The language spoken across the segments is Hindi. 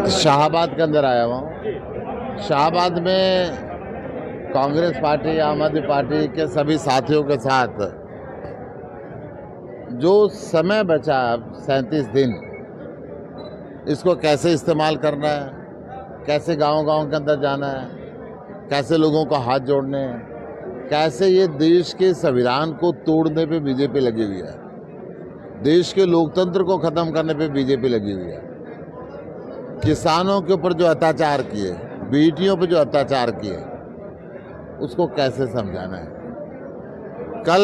शाहबाद के अंदर आया हुआ हूँ। शाहबाद में कांग्रेस पार्टी, आम आदमी पार्टी के सभी साथियों के साथ जो समय बचा 37 दिन, इसको कैसे इस्तेमाल करना है, कैसे गांव-गांव के अंदर जाना है, कैसे लोगों को हाथ जोड़ने हैं, कैसे ये देश के संविधान को तोड़ने पे बीजेपी लगी हुई है, देश के लोकतंत्र को ख़त्म करने पे बीजेपी लगी हुई है, किसानों के ऊपर जो अत्याचार किए, बेटियों पे जो अत्याचार किए, उसको कैसे समझाना है। कल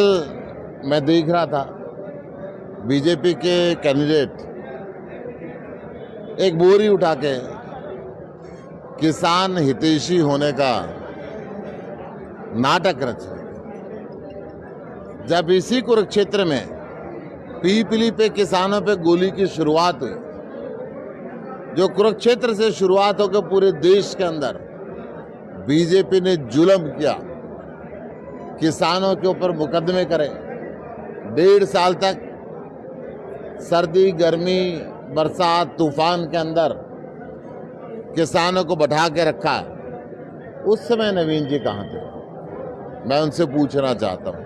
मैं देख रहा था बीजेपी के कैंडिडेट एक बोरी उठा के किसान हितैषी होने का नाटक रच रहे। जब इसी कुरुक्षेत्र में पीपली पे किसानों पे गोली की शुरुआत हुई, जो कुरुक्षेत्र से शुरुआत होकर पूरे देश के अंदर बीजेपी ने जुल्म किया, किसानों के ऊपर मुकदमे करे, 1.5 साल तक सर्दी, गर्मी, बरसात, तूफान के अंदर किसानों को बैठा के रखा। उस समय नवीन जी कहाँ थे? मैं उनसे पूछना चाहता हूँ।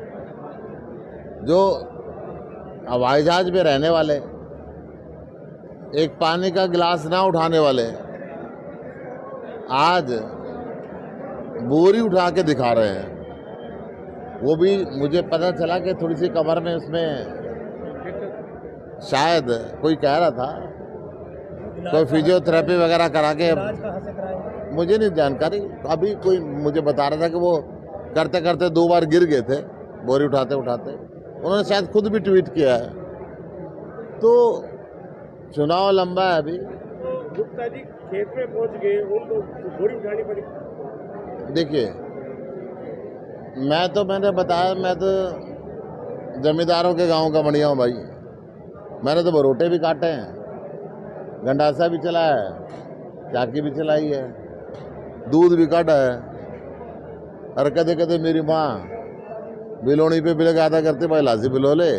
जो हवाई जहाज में रहने वाले, एक पानी का गिलास ना उठाने वाले, आज बोरी उठा के दिखा रहे हैं। वो भी मुझे पता चला कि थोड़ी सी कमर में उसमें शायद कोई कह रहा था कोई फिजियोथेरेपी वगैरह करा के, मुझे नहीं जानकारी। अभी कोई मुझे बता रहा था कि वो करते करते 2 बार गिर गए थे बोरी उठाते उठाते। उन्होंने शायद खुद भी ट्वीट किया है। तो चुनाव लंबा है अभी। गुप्ता जी खेत में पहुंच गए, उनको बोरी उठानी पड़ी। देखिए, मैंने बताया, मैं तो जमींदारों के गांव का बढ़िया हूँ भाई। मैंने तो बरोटे भी काटे हैं, गंडासा भी चलाया है, चाकी भी चलाई है, दूध भी काटा है। और कदे कदे मेरी माँ बिलोनी पे बिल गाता करते, भाई लासी बिलो ले,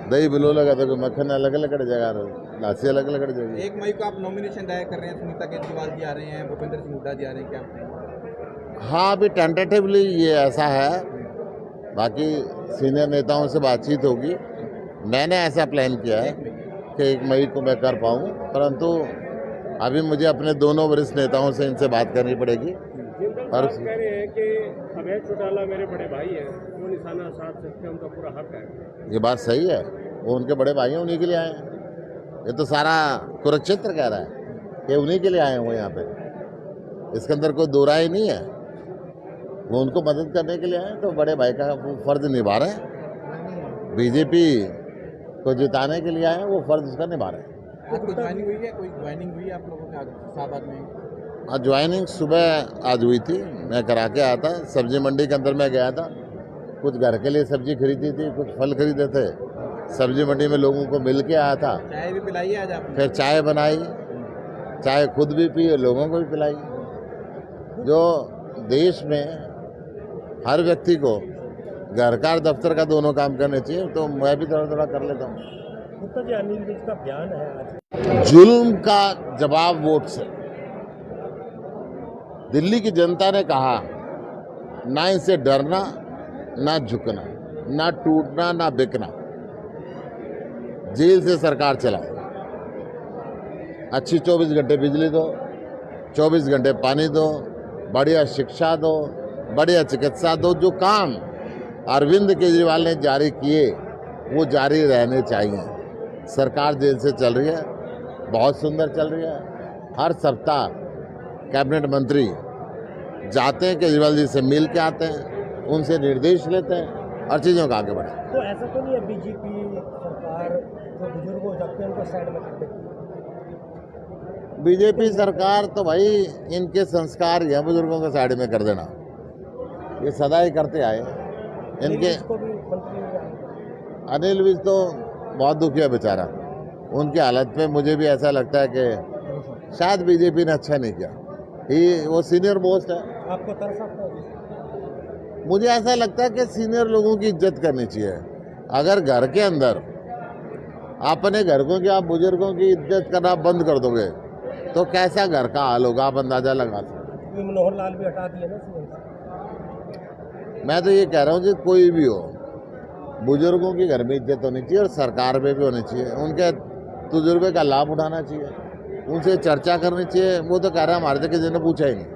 दही बिलो लगा तो मक्खन अलग अलग कट जाएगा, लासी अलग अलग कट जाएगी। 1 मई को आप नॉमिनेशन दायर कर रहे हैं, सुनीता केजरीवाल जी आ रहे हैं, भूपेंद्र सिंह हुड्डा जी आ रहे हैं, क्या? हाँ, अभी टेंटेटिवली ये ऐसा है, बाकी सीनियर नेताओं से बातचीत होगी। मैंने ऐसा प्लान किया है कि 1 मई को मैं कर पाऊँ, परंतु अभी मुझे अपने दोनों वरिष्ठ नेताओं से इनसे बात करनी पड़ेगी। और कह रहे हैं कि अभय चौटाला मेरे बड़े भाई हैं, वो निशाना साध सकते हैं, उनका पूरा हक है। ये बात सही है, वो उनके बड़े भाई हैं, उन्हीं के लिए आए हैं। ये तो सारा कुरुक्षेत्र कह रहा है कि उन्हीं के लिए आए हैं वो यहाँ पे, इसके अंदर कोई दो राय नहीं है। वो उनको मदद करने के लिए आए, तो बड़े भाई का वो फर्ज निभा रहे हैं। बीजेपी को जिताने के लिए आए हैं, वो फर्ज उसका निभा रहे हैं। आज कोई ज्वाइनिंग हुई है, कोई ज्वाइनिंग हुई है आप लोगों के शाहबाद में? आज ज्वाइनिंग सुबह आज हुई थी, मैं करा के आया था। सब्जी मंडी के अंदर मैं गया था, कुछ घर के लिए सब्जी खरीदी थी, कुछ फल खरीदे थे। सब्जी मंडी में लोगों को मिल के आया था। चाय भी पिलाई है आज आपने? फिर चाय बनाई, चाय खुद भी पी और लोगों को भी पिलाई। जो देश में हर व्यक्ति को घर का और दफ्तर का दोनों काम करने चाहिए, तो मैं भी थोड़ा थोड़ा कर लेता हूँ। गुप्ता जी, अनिल विज का बयान है आज। जुल्म का जवाब वोट से। दिल्ली की जनता ने कहा, ना इनसे डरना, ना झुकना, ना टूटना, ना बिकना। जेल से सरकार चलाओ, अच्छी 24 घंटे बिजली दो, 24 घंटे पानी दो, बढ़िया शिक्षा दो, बढ़िया चिकित्सा दो। जो काम अरविंद केजरीवाल ने जारी किए वो जारी रहने चाहिए। सरकार जेल से चल रही है, बहुत सुंदर चल रही है। हर सप्ताह कैबिनेट मंत्री जाते हैं, केजरीवाल जी से मिल के आते हैं, उनसे निर्देश लेते हैं और चीज़ों का आगे बढ़े। तो ऐसा तो नहीं है बीजेपी सरकार जो बुजुर्ग हो जाते हैं उनको साइड में कर देती है? बीजेपी सरकार तो भाई इनके संस्कार ही है बुजुर्गों को साइड में कर देना, ये सदा ही करते आए। इनके अनिल विज तो बहुत दुखी है बेचारा, उनकी हालत पे मुझे भी ऐसा लगता है कि शायद बीजेपी ने अच्छा नहीं किया। वो सीनियर मोस्ट है। आपको तरस आता है? मुझे ऐसा लगता है कि सीनियर लोगों की इज्जत करनी चाहिए। अगर घर के अंदर अपने घर को कि आप बुजुर्गों की इज्जत करना बंद कर दोगे तो कैसा घर का हाल होगा, आप अंदाज़ा लगा सकते। ये मनोहर लाल भी हटा दिए ना सीएम से। मैं तो ये कह रहा हूँ कि कोई भी हो, बुजुर्गों की घर में इज्जत होनी चाहिए और सरकार में भी होनी चाहिए। उनके तजुर्बे का लाभ उठाना चाहिए, उनसे चर्चा करनी चाहिए। वो तो कह रहा है हमारे से किसी ने पूछा ही नहीं।